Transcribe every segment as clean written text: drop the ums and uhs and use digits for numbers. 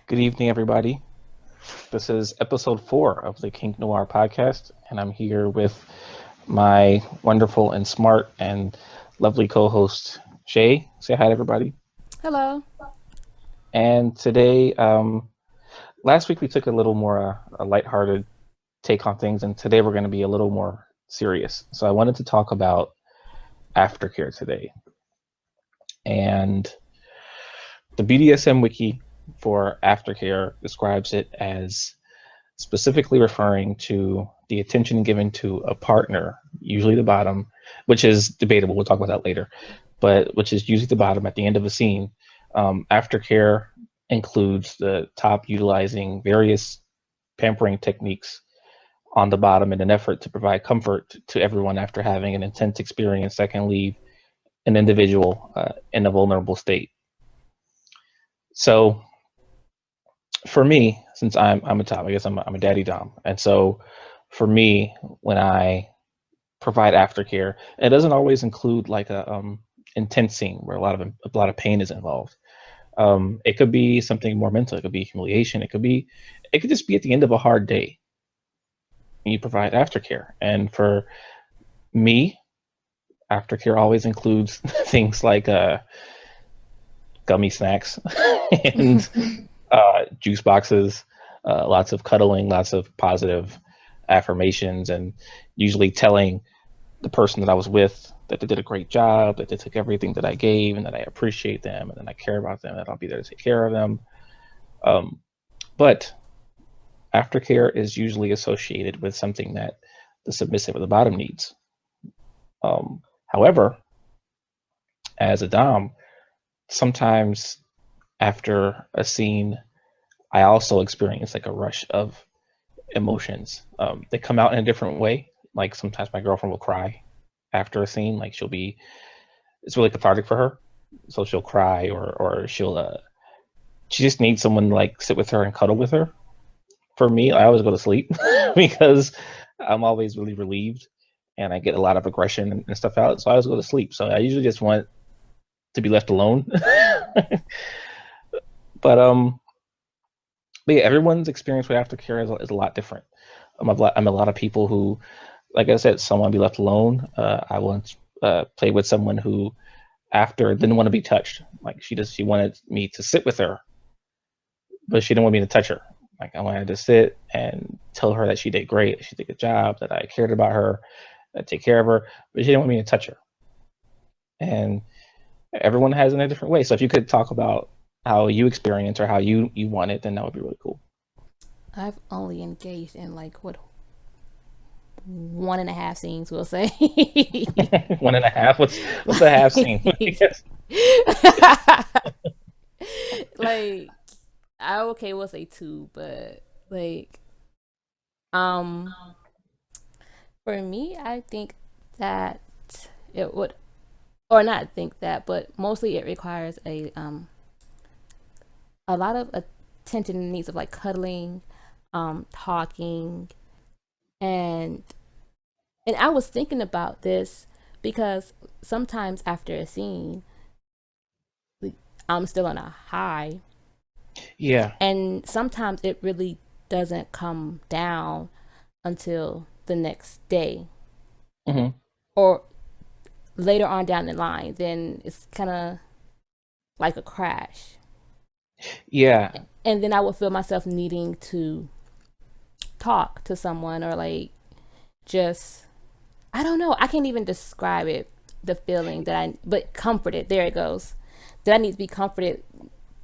Good evening, everybody. This is episode 4 of the Kink Noir Podcast, and I'm here with my wonderful and smart and lovely co host, Shay. Say hi to everybody. Hello. And today, last week we took a little more a lighthearted take on things, and today we're going to be a little more serious. So I wanted to talk about aftercare today. And the BDSM wiki for aftercare describes it as specifically referring to the attention given to a partner, usually the bottom, which is debatable. We'll talk about that later, but which is usually the bottom at the end of a scene. Aftercare includes the top utilizing various pampering techniques on the bottom in an effort to provide comfort to everyone after having an intense experience that can leave an individual in a vulnerable state. So for me, since I'm a top, I guess I'm a daddy dom, and so for me, when I provide aftercare, it doesn't always include like a intense scene where a lot of pain is involved. It could be something more mental. It could be humiliation. It could just be at the end of a hard day. You provide aftercare, and for me, aftercare always includes things like gummy snacks and juice boxes, lots of cuddling, lots of positive affirmations, and usually telling the person that I was with that they did a great job, that they took everything that I gave, and that I appreciate them, and that I care about them, that I'll be there to take care of them. Um, but aftercare is usually associated with something that the submissive or the bottom needs. However, as a dom, sometimes after a scene, I also experience like a rush of emotions. They come out in a different way. Like sometimes my girlfriend will cry after a scene. Like it's really cathartic for her. So she'll cry, or she just needs someone to like sit with her and cuddle with her. For me, I always go to sleep because I'm always really relieved and I get a lot of aggression and stuff out. So I always go to sleep. So I usually just want to be left alone. but but yeah, everyone's experience with aftercare is a lot different. I'm a lot of people who, like I said, some want to be left alone. I once played with someone who, after, didn't want to be touched. Like she wanted me to sit with her, but she didn't want me to touch her. Like I wanted to sit and tell her that she did great, she did a good job, that I cared about her, that I take care of her, but she didn't want me to touch her. And everyone has it in a different way. So if you could talk about how you experience or how you want it, then that would be really cool. I've only engaged in like what 1.5 scenes, we'll say. 1.5. What's a half scene? Yes. like I okay, we'll say two, but like um for me, I think that it would, or not think that, but mostly it requires a lot of attention and needs of like cuddling, talking, and I was thinking about this because sometimes after a scene, I'm still on a high, Yeah. and sometimes it really doesn't come down until the next day Hmm. or later on down the line. Then it's kind of like a crash, Yeah. and then I would feel myself needing to talk to someone or like just I don't know. I can't even describe it. The feeling that but comforted. There it goes. That I need to be comforted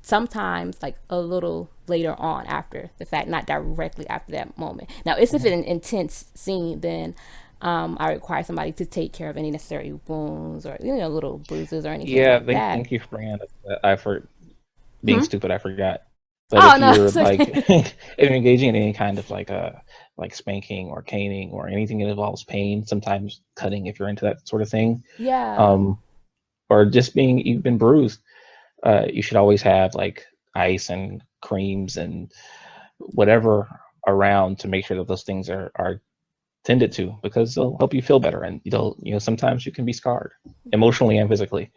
sometimes, like a little later on after the fact, not directly after that moment. Now, if it's Hmm. an intense scene, then I require somebody to take care of any necessary wounds or little bruises or anything Yeah. like that. Thank you for bringing that up. I for being Hmm? stupid. I forgot. But Oh if no, you're it's like okay. if you're engaging in any kind of like spanking or caning or anything that involves pain, sometimes cutting if you're into that sort of thing, Yeah. um, or just being you've been bruised, you should always have like ice and creams and whatever around to make sure that those things are tended to because they'll help you feel better. And sometimes you can be scarred emotionally and physically,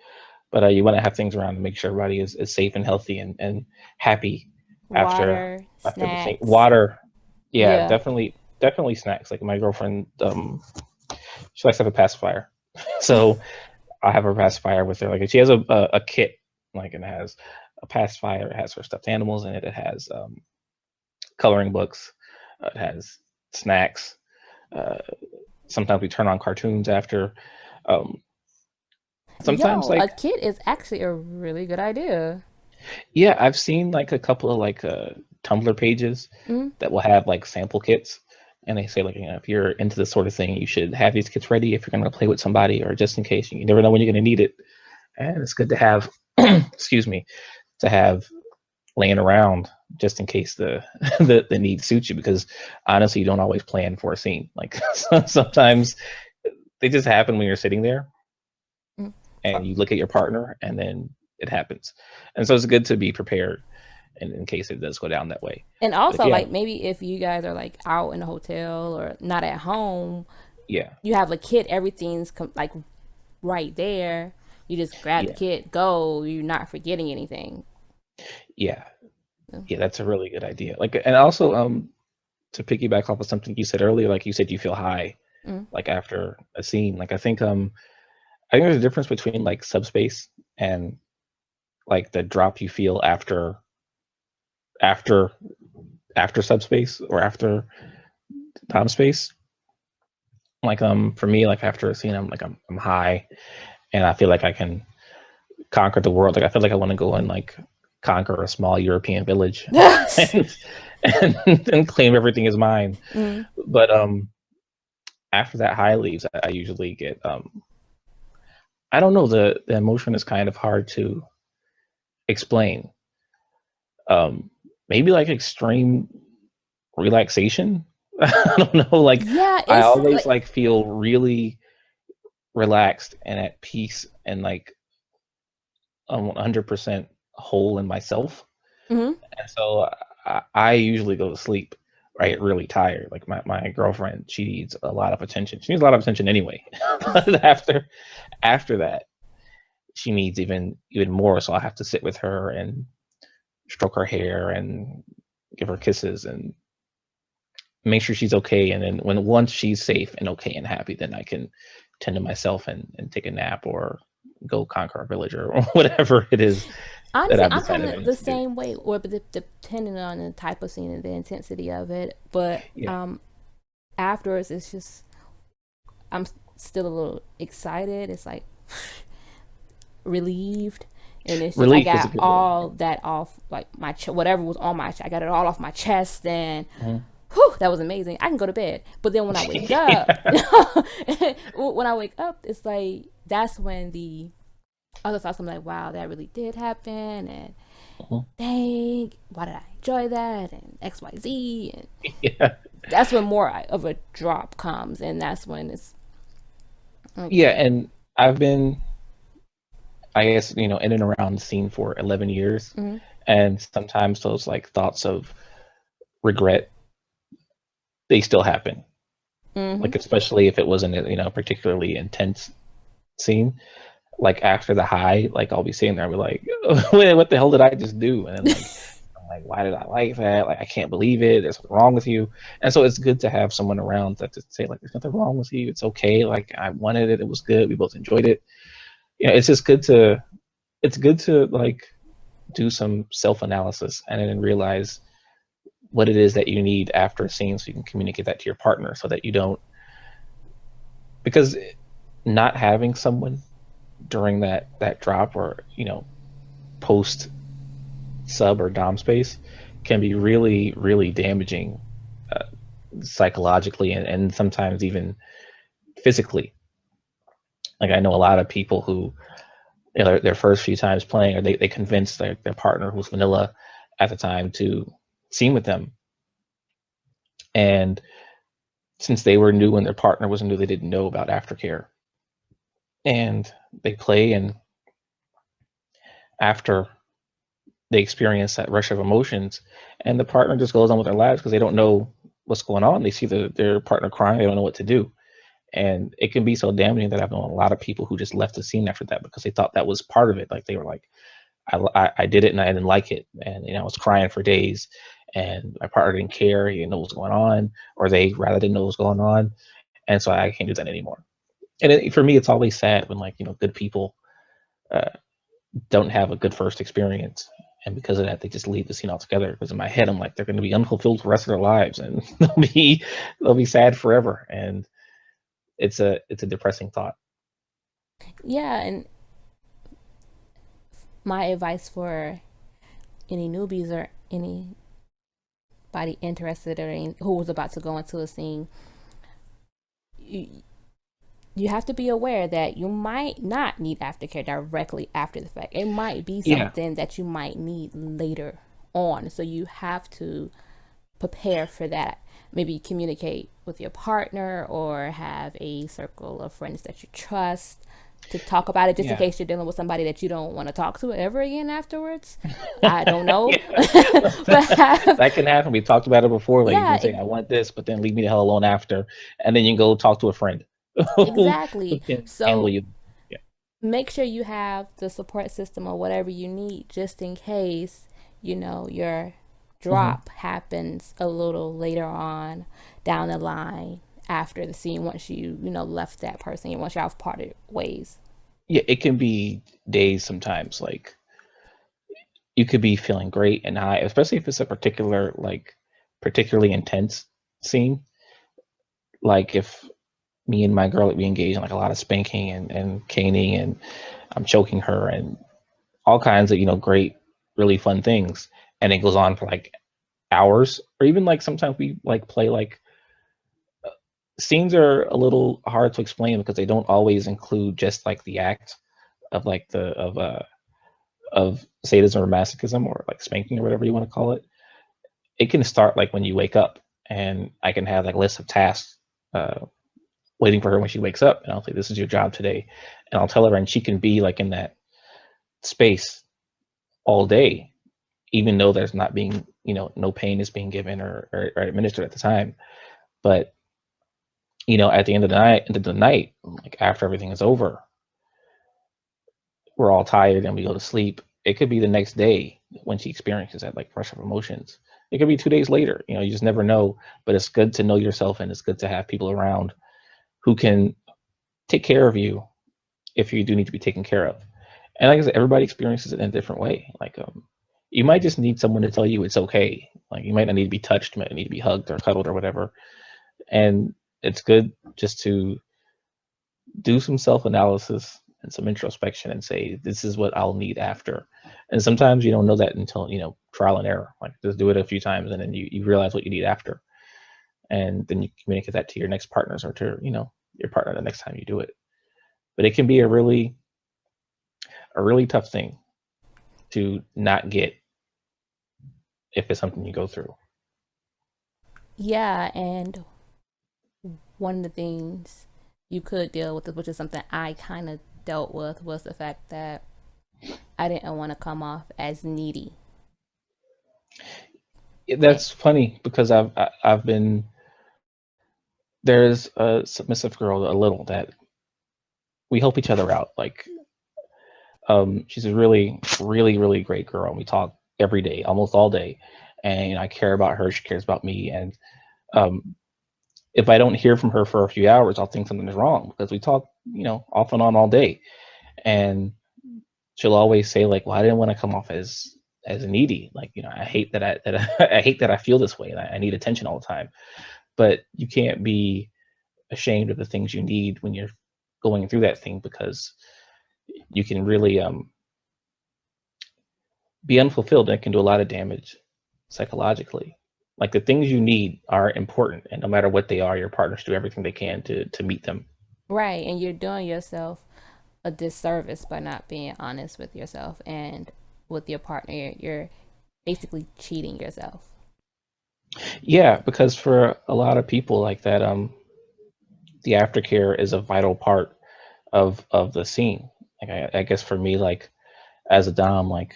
but you want to have things around to make sure everybody is safe and healthy and happy after Water, after the scene. snacks. Water, yeah, Yeah. definitely snacks. Like my girlfriend, she likes to have a pacifier, so I have her pacifier with her. Like she has a kit, like it has a pacifier. It has her stuffed animals in it. It has coloring books. It has snacks. Uh, Sometimes we turn on cartoons after. Um, Sometimes Yo, a like kit is actually a really good idea. yeah, I've seen like a couple of like Tumblr pages Mm. that will have like sample kits, and they say like if you're into this sort of thing, you should have these kits ready if you're going to play with somebody or just in case. You never know when you're going to need it, and it's good to have. Excuse me, to have laying around just in case the need suits you because honestly you don't always plan for a scene like sometimes they just happen when you're sitting there Mm. and you look at your partner and then it happens, and so it's good to be prepared in case it does go down that way. And But if also, you have like maybe if you guys are like out in a hotel or not at home, yeah you have a kit. Everything's like right there. You just grab the yeah kit, go. You're not forgetting anything. yeah Yeah. yeah that's a really good idea, like, and also to piggyback off of something you said earlier, like you said you feel high Mm. like after a scene. Like I think there's a difference between like subspace and like the drop you feel after after subspace or after time space. Like for me, like after a scene, I'm high and I feel like I can conquer the world. Like I feel like I want to go and like conquer a small European village and and claim everything is mine. Mm. But after that high leaves, I usually get I don't know, the emotion is kind of hard to explain. Um Maybe like extreme relaxation. I don't know, like Yeah, I it's always like. like feel really relaxed and at peace and like I'm 100% whole in myself. Mm-hmm. And so I usually go to sleep, right, really tired. Like my girlfriend, she needs a lot of attention. She needs a lot of attention anyway. But after that, she needs even more. So I have to sit with her and stroke her hair and give her kisses and make sure she's okay. And then once she's safe and okay and happy, then I can tend to myself and take a nap or go conquer a village or whatever it is that Honestly, I've I'm kind decided I of need the to do. same way, or depending on the type of scene and the intensity of it. But Yeah. afterwards, it's just I'm still a little excited. It's like relieved, and it's just I Relief is a got good word. all that off, like my whatever was on my I got it all off my chest, and Mhm. whew, that was amazing. I can go to bed, but then when I wake up, Yeah. when I wake up, it's like that's when the other thoughts. I'm like, wow, that really did happen, and Mhm. dang, why did I enjoy that, and X Y Z, and Yeah. that's when more of a drop comes, and that's when it's Yeah. okay. And I've been, I guess, in and around the scene for 11 years. Mm-hmm. And sometimes those like thoughts of regret, they still happen. Mm-hmm. Like, especially if it wasn't a particularly intense scene. Like after the high, like I'll be sitting there and be like, "Wait, what the hell did I just do?" And then like I'm like, "Why did I like that? Like I can't believe it. There's something wrong with you." And so it's good to have someone around that to say like, "There's nothing wrong with you. It's okay. Like I wanted it. It was good. We both enjoyed it." It's just good to like do some self analysis and then realize what it is that you need after a scene, so you can communicate that to your partner, so that you don't, because not having someone during that drop or post sub or dom space can be really really damaging, uh, psychologically and sometimes even physically. Like I know a lot of people who their first few times playing, or they convince their partner who's vanilla at the time to scene with them, and since they were new and their partner was new, they didn't know about aftercare, and they play, and after they experience that rush of emotions, and the partner just goes on with their lives because they don't know what's going on. They see their partner crying, they don't know what to do, and it can be so damaging that I've known a lot of people who just left the scene after that because they thought that was part of it. Like they were like, I did it and I didn't like it, and I was crying for days, and my partner didn't care, he didn't know what was going on, or they rather didn't know what was going on, and so I can't do that anymore. And for me, it's always sad when like good people uh, don't have a good first experience, and because of that, they just leave the scene altogether. Because in my head, I'm like they're going to be unfulfilled for the rest of their lives, and they'll be sad forever, and it's a depressing thought. Yeah, and my advice for any newbies or anybody interested or who was about to go into a scene, you, you have to be aware that you might not need aftercare directly after the fact. It might be Yeah, something that you might need later on. So you have to prepare for that. Maybe communicate with your partner or have a circle of friends that you trust to talk about it, just in yeah, case you're dealing with somebody that you don't want to talk to ever again afterwards. I don't know. yeah. But have, That can happen. We talked about it before. Like you yeah, can say, "I want this," but then leave me the hell alone after, and then you can go talk to a friend who exactly. can handle So you. Yeah. make sure you have the support system or whatever you need just in case, your Hmm. drop happens a little later on down the line after the scene once you left that person and once y'all have parted ways. Yeah, it can be days sometimes. Like you could be feeling great and high, especially if it's a particularly intense scene. Like if me and my girl we engage in like a lot of spanking and caning, and I'm choking her and all kinds of great, really fun things, and it goes on for like hours, or even like sometimes we like play like scenes are a little hard to explain because they don't always include just like the act of like the of sadism or masochism or like spanking or whatever you want to call it. It can start like when you wake up, and I can have like a list of tasks uh, waiting for her when she wakes up, and I'll say, "This is your job today," and I'll tell her, and she can be like in that space all day, even though there's not being no pain is being given or administered at the time. But at the end of the night, like after everything is over, we're all tired and we go to sleep. It could be the next day when she experiences that like rush of emotions. It could be 2 days later. You just never know. But it's good to know yourself, and it's good to have people around who can take care of you if you do need to be taken care of. And like I said, everybody experiences it in a different way. Like you might just need someone to tell you it's okay. Like you might not need to be touched, you might need to be hugged or cuddled or whatever. And it's good just to do some self analysis and some introspection and say, this is what I'll need after. And sometimes you don't know that until, trial and error. Like just do it a few times and then you realize what you need after. And then you communicate that to your next partners or to, your partner the next time you do it. But it can be a really tough thing to not get if it's something you go through. Yeah, and one of the things you could deal with, which is something I kind of dealt with, was the fact that I didn't want to come off as needy. And That's funny because I've been there's a submissive girl, a little, that we help each other out. Like she's a really, really, really great girl. And we talk every day, almost all day. And I care about her. She cares about me. And um, if I don't hear from her for a few hours, I'll think something is wrong because we talk, off and on all day. And she'll always say like, "Well, I didn't want to come off as needy. Like, I hate I hate that I feel this way, and I need attention all the time." But you can't be ashamed of the things you need when you're going through that thing, because you can really be unfulfilled, and it can do a lot of damage psychologically. Like the things you need are important, and no matter what they are, your partners do everything they can to meet them. right, and you're doing yourself a disservice by not being honest with yourself and with your partner. You're basically cheating yourself. Yeah, because for a lot of people like that, the aftercare is a vital part of the scene. Like I guess for me, like as a dom, like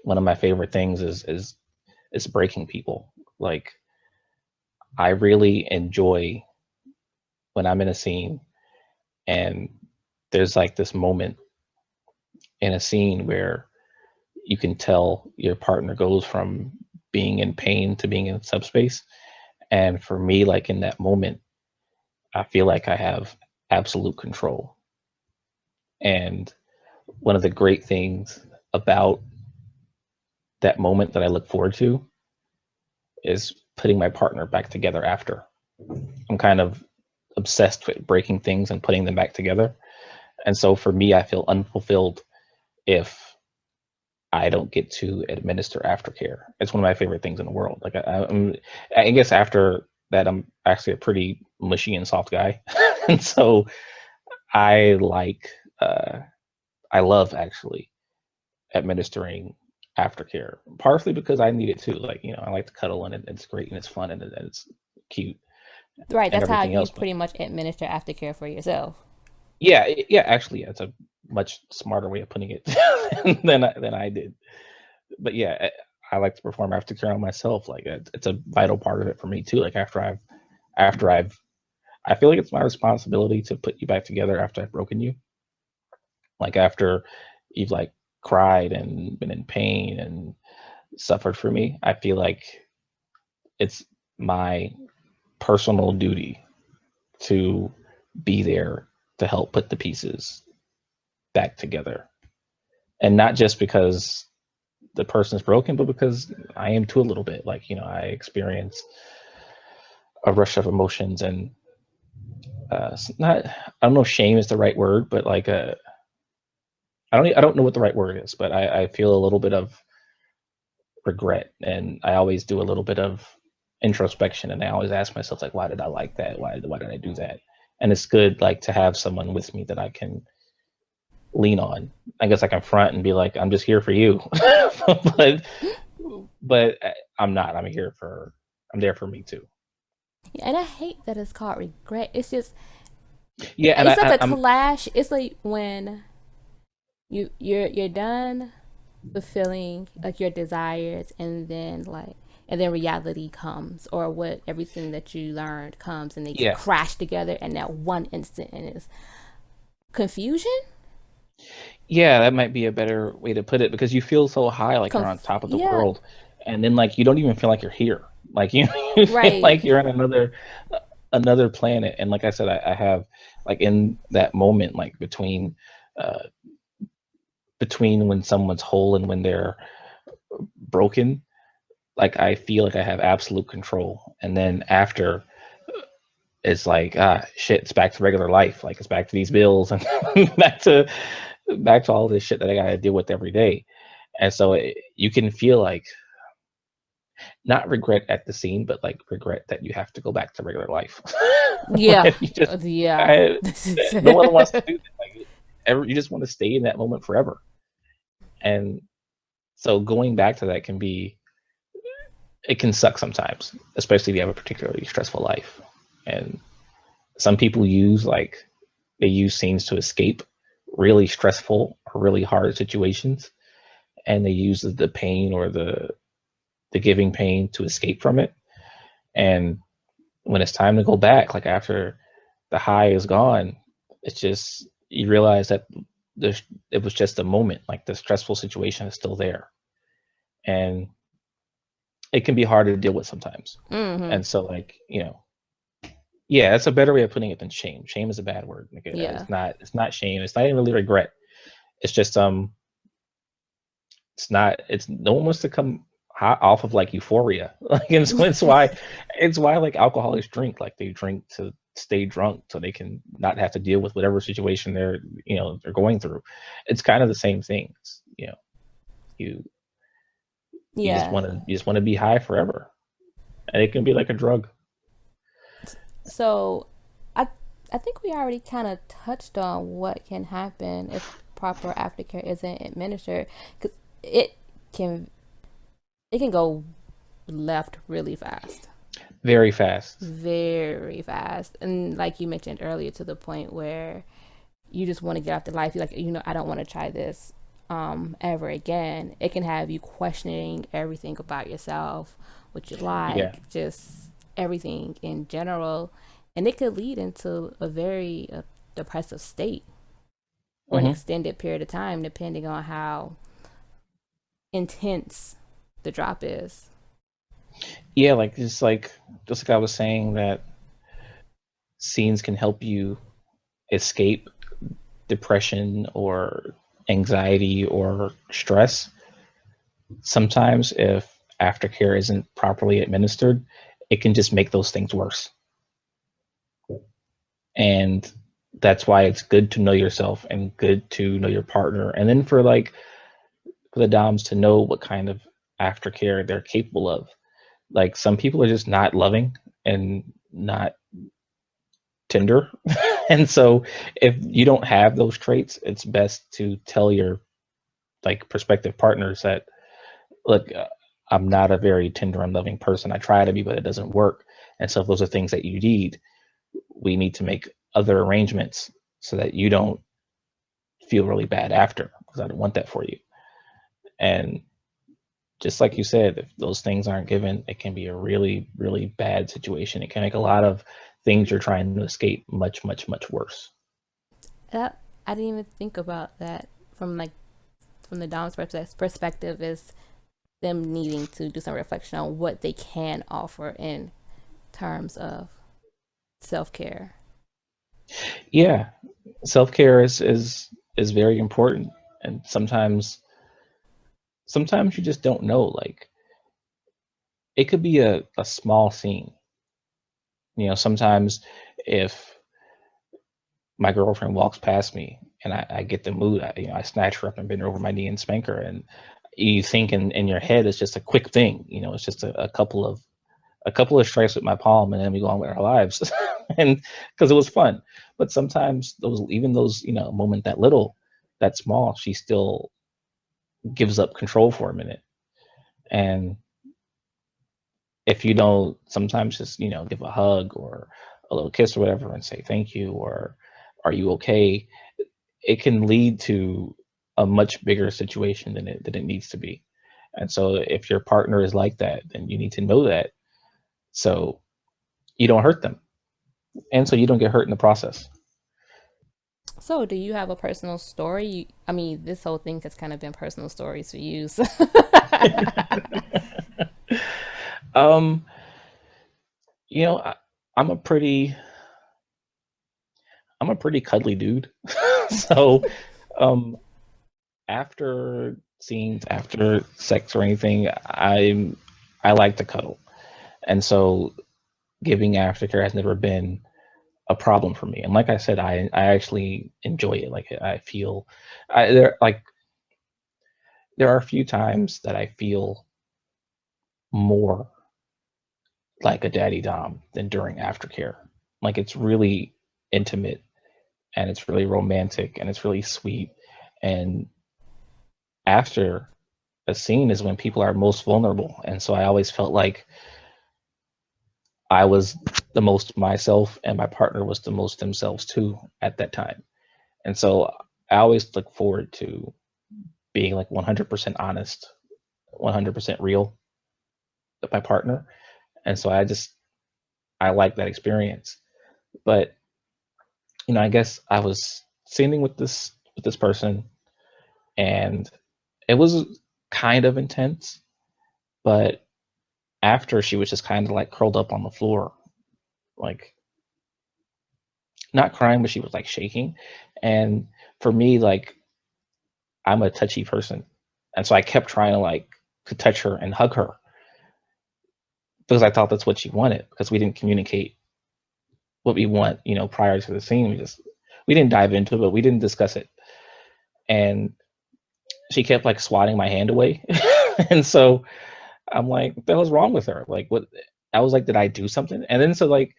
one of my favorite things is breaking people. Like I really enjoy when I'm in a scene and there's like this moment in a scene where you can tell your partner goes from being in pain to being in subspace. And for me, like in that moment, I feel like I have absolute control. And one of the great things about that moment that I look forward to is putting my partner back together after. I'm kind of obsessed with breaking things and putting them back together. And so for me, I feel unfulfilled if I don't get to administer aftercare. It's one of my favorite things in the world. Like I guess after that, I'm actually a pretty mushy and soft guy, and so I like, uh, I love actually administering aftercare. Partially because I need it too. Like I like to cuddle and it's great and it's fun and it's cute Right, and that's how everything you else. But pretty much administer aftercare for yourself. yeah, yeah, actually, yeah, it's a much smarter way of putting it than I did. But yeah, I like to perform aftercare on myself. Like it's a vital part of it for me too. Like after I've I feel like it's my responsibility to put you back together after I've broken you. Like after you've like cried and been in pain and suffered for me, I feel like it's my personal duty to be there to help put the pieces back together. And not just because the person is broken, but because I am too a little bit. Like, I experience a rush of emotions and not, I don't know if shame is the right word, but like I don't know what the right word is, but I feel a little bit of regret, and I always do a little bit of introspection, and I always ask myself like, why did I like that? Why did I do that? And it's good like to have someone with me that I can lean on. I guess I can front and be like, I'm just here for you, but I'm not. I'm there for me too. Yeah, and I hate that it's called regret. It's just Yeah, and it's like a I'm clash. It's like when you're done fulfilling like your desires, and then reality comes, or what everything that you learned comes, and they yeah, crash together in that one instant, and it's confusion. yeah, that might be a better way to put it because you feel so high, like you're on top of the Yeah, world, and then like you don't even feel like you're here. Like you feel right. like you're on another planet. And like I said, I have like in that moment, like uh, between when someone's whole and when they're broken, like I feel like I have absolute control. And then after, it's like shit, it's back to regular life. Like it's back to these bills and back to all this shit that I gotta deal with every day. And so you can feel like not regret at the scene, but like regret that you have to go back to regular life. Yeah, You just, yeah. I, no one wants to do that. Like, you just want to stay in that moment forever. And so going back to that it can suck sometimes, especially if you have a particularly stressful life. And some people they use scenes to escape really stressful or really hard situations, and they use the pain or the giving pain to escape from it. And when it's time to go back, like after the high is gone, it's just you realize that there's it was just a moment. Like the stressful situation is still there, and it can be hard to deal with sometimes. Mm-hmm. And so, like yeah, that's a better way of putting it than shame. Shame is a bad word. Like, Yeah. it's not shame. It's not even really regret. It's just it's not. It's no one wants to come hot off of like euphoria. Like it's why like alcoholics drink. Like they drink to stay drunk so they can not have to deal with whatever situation they're going through. It's kind of the same thing. You Yeah. you just want to be high forever, and it can be like a drug. So, I I think we already kind of touched on what can happen if proper aftercare isn't administered, because it can it can go left really fast, Very fast. very fast, and like you mentioned earlier, to the point where you just want to get off the life. You're like, I don't want to try this ever again. It can have you questioning everything about yourself, what you Yeah. like, just everything in general, and it could lead into a very depressive state for an Hmm. extended period of time, depending on how intense the drop is. Yeah, like I was saying that scenes can help you escape depression or anxiety or stress. Sometimes if aftercare isn't properly administered, it can just make those things worse. And that's why it's good to know yourself and good to know your partner. And then for the DOMs to know what kind of aftercare they're capable of. Like some people are just not loving and not tender. And so if you don't have those traits, it's best to tell your like prospective partners that look, I'm not a very tender and loving person. I try to be, but it doesn't work. And so if those are things that you need, we need to make other arrangements so that you don't feel really bad after, because I don't want that for you. And just like you said, if those things aren't given, it can be a really, really bad situation. It can make a lot of things you're trying to escape much, much, much worse. That I didn't even think about that from the dom's perspective is them needing to do some reflection on what they can offer in terms of self care. Yeah, self care is very important, and sometimes you just don't know. Like it could be a small scene. You know, sometimes if my girlfriend walks past me and I get the mood, I snatch her up and bend her over my knee and spank her, and you think in your head it's just a quick thing. You know, it's just a couple of strikes with my palm, and then we go on with our lives, and because it was fun. But sometimes those even those moment that small, she still gives up control for a minute. And if you don't sometimes just give a hug or a little kiss or whatever and say thank you or are you okay, it can lead to a much bigger situation than it needs to be. And so if your partner is like that, then you need to know that, so you don't hurt them and so you don't get hurt in the process. So, do you have a personal story? I mean, this whole thing has kind of been personal stories for you. So. um you know I, i'm a pretty I'm a pretty cuddly dude. So um after scenes, after sex or anything, I like to cuddle. And so giving aftercare has never been a problem for me. And like I said, I actually enjoy it. Like I feel there are a few times that I feel more like a daddy dom than during aftercare. Like it's really intimate and it's really romantic and it's really sweet. And after a scene is when people are most vulnerable. And so I always felt like I was the most myself and my partner was the most themselves too at that time. And so I always look forward to being like 100% honest, 100% real with my partner. And so I like that experience. But I guess I was sitting with this person, and it was kind of intense, but after she was just kind of like curled up on the floor, like not crying, but she was like shaking. And for me, like I'm a touchy person. And so I kept trying to touch her and hug her because I thought that's what she wanted, because we didn't communicate what we want, prior to the scene. We didn't dive into it, but we didn't discuss it. And she kept like swatting my hand away. And so I'm like, what the hell's wrong with her? Like what I was like, did I do something? And then so like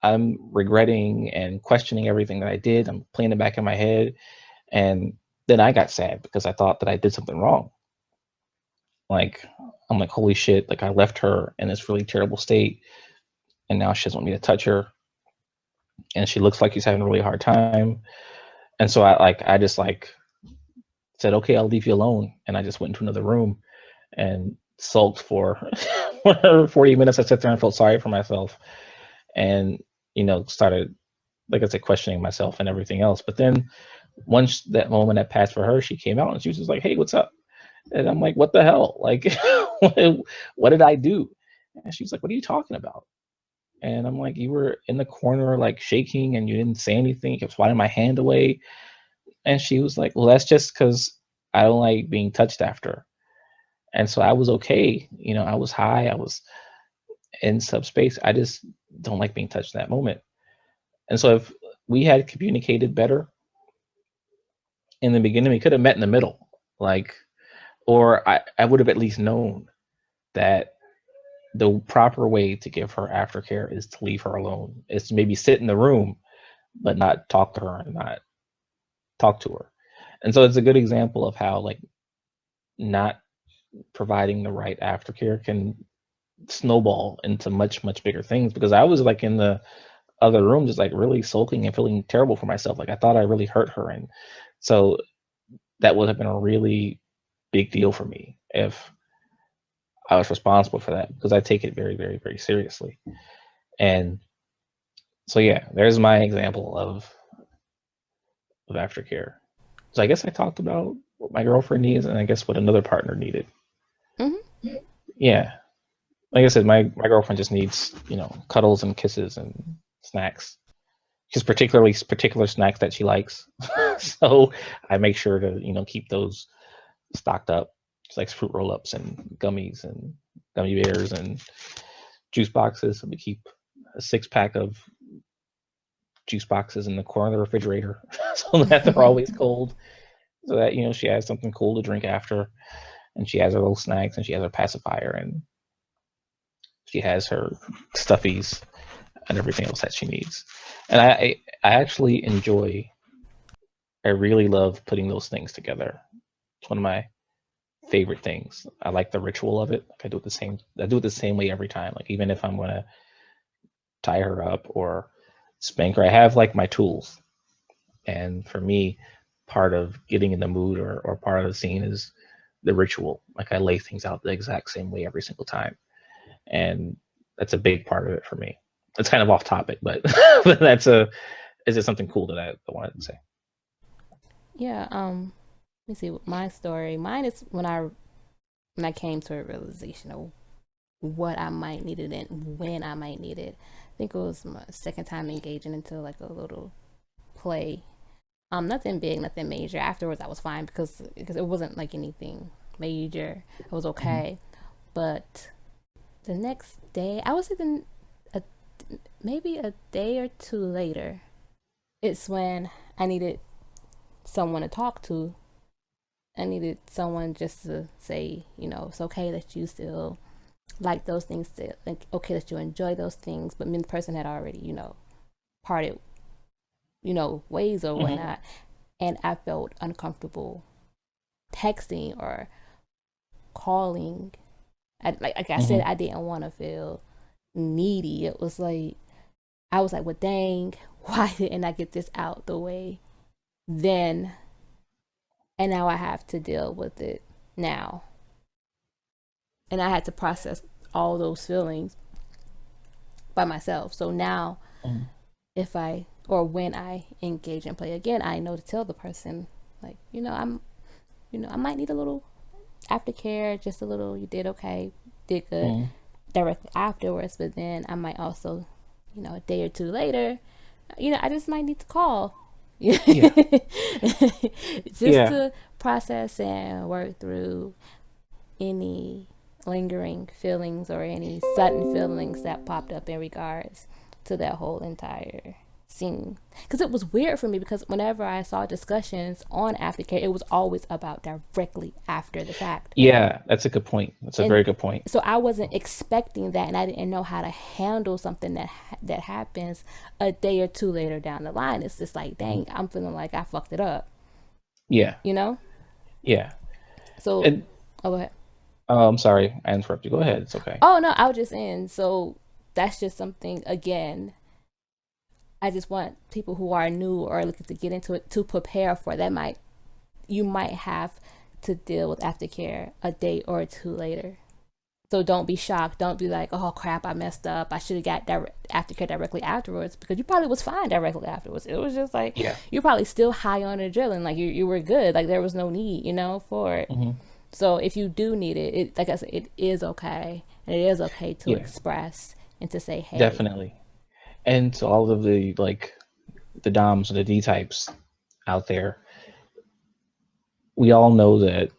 I'm regretting and questioning everything that I did. I'm playing it back in my head. And then I got sad because I thought that I did something wrong. Like, I'm like, holy shit, like I left her in this really terrible state and now she doesn't want me to touch her. And she looks like she's having a really hard time. And so I just like said, okay, I'll leave you alone. And I just went into another room and sulked for 40 minutes. I sat there and felt sorry for myself and, started, like I said, questioning myself and everything else. But then once that moment had passed for her, she came out and she was just like, hey, what's up? And I'm like, what the hell? Like, what did I do? And she's like, what are you talking about? And I'm like, you were in the corner, like shaking, and you didn't say anything. You kept swatting my hand away. And she was like, well, that's just because I don't like being touched after. And so I was okay. I was high. I was in subspace. I just don't like being touched in that moment. And so if we had communicated better in the beginning, we could have met in the middle. Like, or I would have at least known that the proper way to give her aftercare is to leave her alone. Is to maybe sit in the room, but not talk to her and not talk to her. And so it's a good example of how like not providing the right aftercare can snowball into much, much bigger things, because I was like in the other room just like really sulking and feeling terrible for myself. Like I thought I really hurt her. And so that would have been a really big deal for me if I was responsible for that, because I take it very, very, very seriously. And so yeah, there's my example of aftercare. So I guess I talked about what my girlfriend needs, and I guess what another partner needed. Mm-hmm. Yeah, like I said, my girlfriend just needs cuddles and kisses and snacks. Just particular snacks that she likes. So I make sure to keep those stocked up. It's like fruit roll-ups and gummies and gummy bears and juice boxes. So we keep a 6-pack of juice boxes in the corner of the refrigerator so that they're always cold. So that she has something cool to drink after, and she has her little snacks, and she has her pacifier, and she has her stuffies and everything else that she needs. And I actually enjoy. I really love putting those things together. It's one of my favorite things. I like the ritual of it. Like I do it the same way every time. Like even if I'm gonna tie her up or spank her, I have like my tools. And for me, part of getting in the mood or part of the scene is the ritual. Like I lay things out the exact same way every single time. And that's a big part of it for me. It's kind of off topic, but but is it something cool that I wanted to say? Yeah. Let me see my story. Mine is when I came to a realization of what I might need it and when I might need it. I think it was my second time engaging into like a little play. Nothing big, nothing major. Afterwards, I was fine because it wasn't like anything major. I was Mm-hmm. okay. But the next day, I was even a, maybe a day or two later. It's when I needed someone to talk to. I needed someone just to say, it's okay that you still like those things, still, like okay that you enjoy those things, but me and the person had already, parted, ways or Mm-hmm. whatnot, and I felt uncomfortable texting or calling. Like I said, Mm-hmm. I didn't want to feel needy. It was like I was like, well, dang, why didn't I get this out the way then? And now I have to deal with it now, and I had to process all those feelings by myself. So now, Mm-hmm. if I or when I engage and play again, I know to tell the person, like, I might need a little aftercare, just a little. You did okay, did good, Mm-hmm. directly afterwards. But then I might also, a day or two later, I just might need to call, just Yeah. Yeah. to process and work through any lingering feelings or any sudden feelings that popped up in regards to that whole entire scene. Because it was weird for me, because whenever I saw discussions on aftercare, it was always about directly after the fact. Yeah, that's a good point. That's a And very good point. so I wasn't expecting that, and I didn't know how to handle something that happens a day or two later down the line. It's just like, Mhm. dang, I'm feeling like I fucked it up, Yeah. you know? Yeah. So, And oh, go ahead. I'm sorry, I interrupted you. Go ahead. It's okay. Oh no, I was just in. So that's just something, again, I just want people who are new or looking to get into it to prepare for that. You might have to deal with aftercare a day or two later. So don't be shocked. Don't be like, oh crap, I messed up. I should have got aftercare directly afterwards, because you probably was fine directly afterwards. It was just like Yeah. you're probably still high on adrenaline. Like you were good. Like there was no need, for it. Hmm. So if you do need it, like I said, it is okay, and it is okay to Yeah, express and to say, "Hey, definitely. And to all of the like the DOMs and the D types out there, we all know that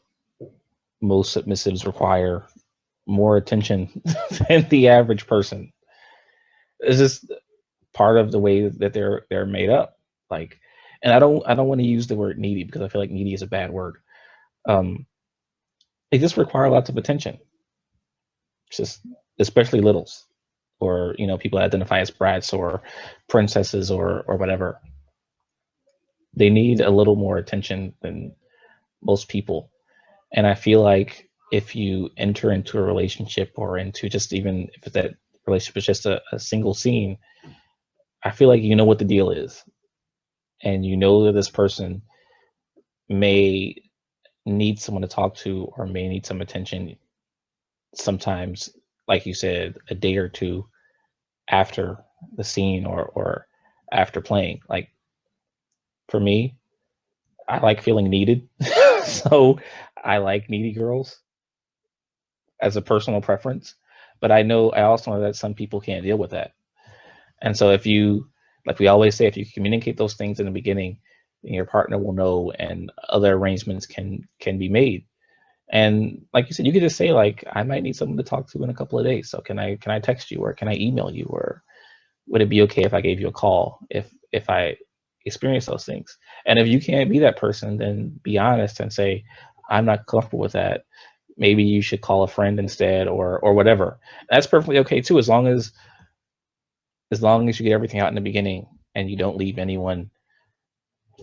most submissives require more attention than the average person. It's just part of the way that they're made up. Like, and I don't want to use the word needy because I feel like needy is a bad word. Um, they just require lots of attention. It's just especially littles, or people that identify as brats or princesses or whatever. They need a little more attention than most people. And I feel like if you enter into a relationship or into just even if that relationship is just a single scene, I feel like you know what the deal is. And you know that this person may need someone to talk to or may need some attention sometimes, like you said, a day or two after the scene or after playing. Like for me, I like feeling needed. So I like needy girls as a personal preference. But I also know that some people can't deal with that. And so if you, like we always say, if you communicate those things in the beginning, then your partner will know and other arrangements can be made. And like you said, you could just say like, I might need someone to talk to in a couple of days. So can I text you or can I email you, or would it be okay if I gave you a call if I experience those things? And if you can't be that person, then be honest and say, I'm not comfortable with that. Maybe you should call a friend instead or whatever. That's perfectly okay too, as long as you get everything out in the beginning and you don't leave anyone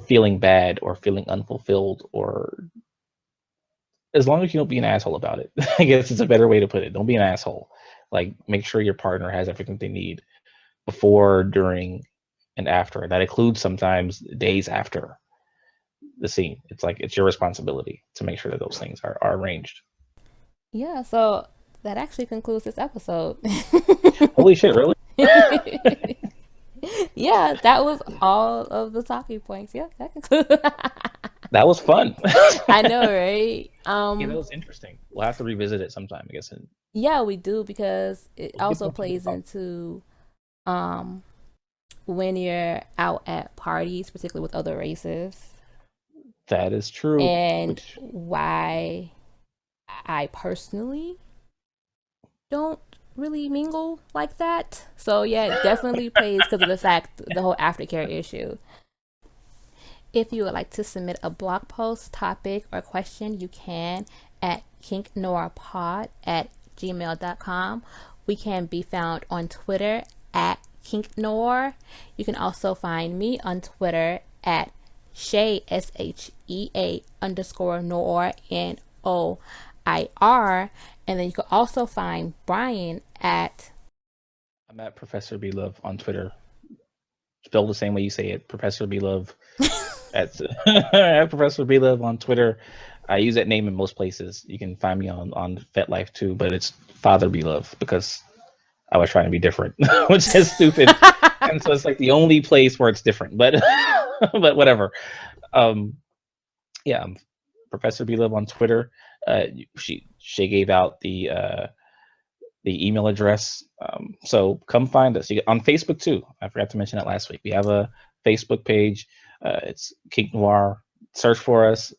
feeling bad or feeling unfulfilled, or as long as you don't be an asshole about it. I guess it's a better way to put it. Don't be an asshole. Like make sure your partner has everything they need before, during, and after. That includes sometimes days after the scene. It's like it's your responsibility to make sure that those things are arranged. yeah." So that actually concludes this episode. Holy shit, really? Yeah, that was all of the talking points. Yeah, that concludes. That was fun. I know, right? Yeah, that was interesting. We'll have to revisit it sometime, I guess, and Yeah, we do, because it we'll get also more people to plays talk. into um when you're out at parties, particularly with other races, That is true. and Which why I personally don't really mingle like that. So yeah, it definitely plays because of the fact, the whole aftercare issue. If you would like to submit a blog post, topic, or question, you can at kinknoirpod@gmail.com. We can be found on Twitter at Kink Noir. You can also find me on Twitter at Shea, SHEA underscore Noir, NOIR. And then you can also find Brian at I'm at Professor B Love on Twitter. Spelled the same way you say it, Professor B Love. At, at Professor B Love on Twitter. I use that name in most places. You can find me on FetLife too, but it's Father Be Love because I was trying to be different, which is stupid. And so it's like the only place where it's different. But but whatever. Um, yeah, I'm Professor B Love on Twitter. She gave out the email address. So come find us. You on Facebook too. I forgot to mention that last week. We have a Facebook page. It's Kink Noir. Search for us,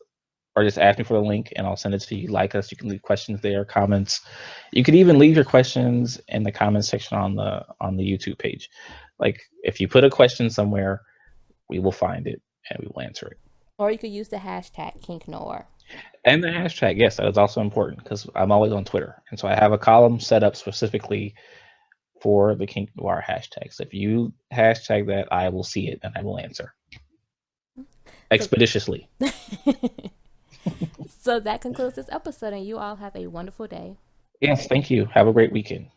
or just ask me for the link and I'll send it to you. Like us. You can leave questions there, comments. You could even leave your questions in the comments section on the YouTube page. Like if you put a question somewhere, we will find it and we will answer it. or you could use the hashtag Kink Noir. And the hashtag, yes, that is also important because I'm always on Twitter. And so I have a column set up specifically for the Kink Noir hashtag. So if you hashtag that, I will see it and I will answer So expeditiously. so that concludes this episode, and you all have a wonderful day. Yes, thank you. Have a great weekend.